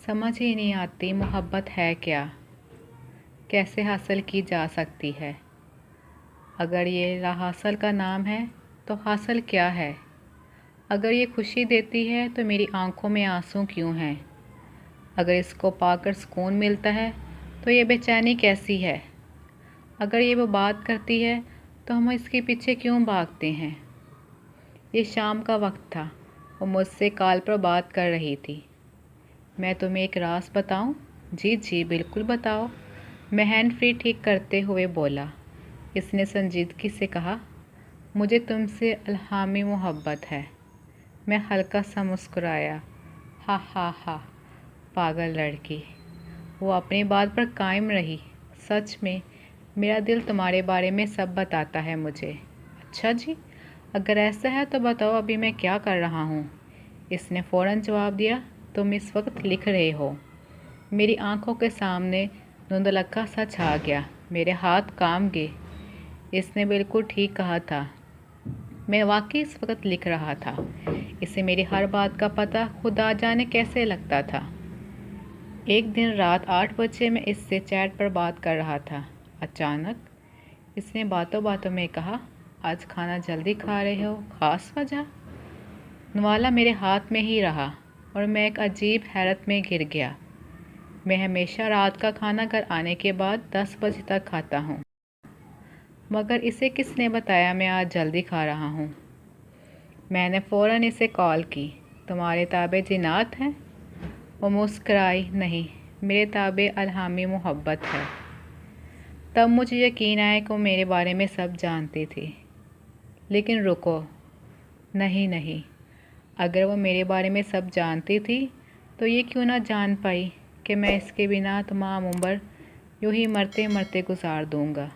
समझ ही नहीं आती मोहब्बत है क्या, कैसे हासिल की जा सकती है। अगर ये हासिल का नाम है तो हासिल क्या है। अगर ये खुशी देती है तो मेरी आंखों में आंसू क्यों हैं। अगर इसको पाकर सुकून मिलता है तो ये बेचैनी कैसी है। अगर ये वो बात करती है तो हम इसके पीछे क्यों भागते हैं। ये शाम का वक्त था, वो मुझसे कॉल पर बात कर रही थी। मैं तुम्हें एक राज बताऊं? जी जी बिल्कुल बताओ, मैं हैंड फ्री ठीक करते हुए बोला। इसने संजीदगी से कहा, मुझे तुमसे अल्हामी मोहब्बत है। मैं हल्का सा मुस्कुराया। हा हा हा, पागल लड़की। वो अपनी बात पर कायम रही। सच में मेरा दिल तुम्हारे बारे में सब बताता है मुझे। अच्छा जी, अगर ऐसा है तो बताओ अभी मैं क्या कर रहा हूँ। इसने फ़ौरन जवाब दिया, तुम इस वक्त लिख रहे हो। मेरी आंखों के सामने धुंधलका सा छा गया, मेरे हाथ कांप गए। इसने बिल्कुल ठीक कहा था, मैं वाकई इस वक्त लिख रहा था। इसे मेरी हर बात का पता खुदा जाने कैसे लगता था। एक दिन रात 8 बजे मैं इससे चैट पर बात कर रहा था। अचानक इसने बातों बातों में कहा, आज खाना जल्दी खा रहे हो, ख़ास वजह। नवाला मेरे हाथ में ही रहा और मैं एक अजीब हैरत में घिर गया। मैं हमेशा रात का खाना घर आने के बाद 10 बजे तक खाता हूँ, मगर इसे किसने बताया मैं आज जल्दी खा रहा हूँ। मैंने फ़ौरन इसे कॉल की, तुम्हारे ताबे जिन्नात हैं। वो मुस्कराई, नहीं, मेरे ताबे अल्हामी मोहब्बत है। तब मुझे यकीन आया कि वो मेरे बारे में सब जानती थी। लेकिन रुको, नहीं नहीं, अगर वो मेरे बारे में सब जानती थी तो ये क्यों ना जान पाई कि मैं इसके बिना तमाम उम्र यूं ही मरते मरते गुजार दूँगा।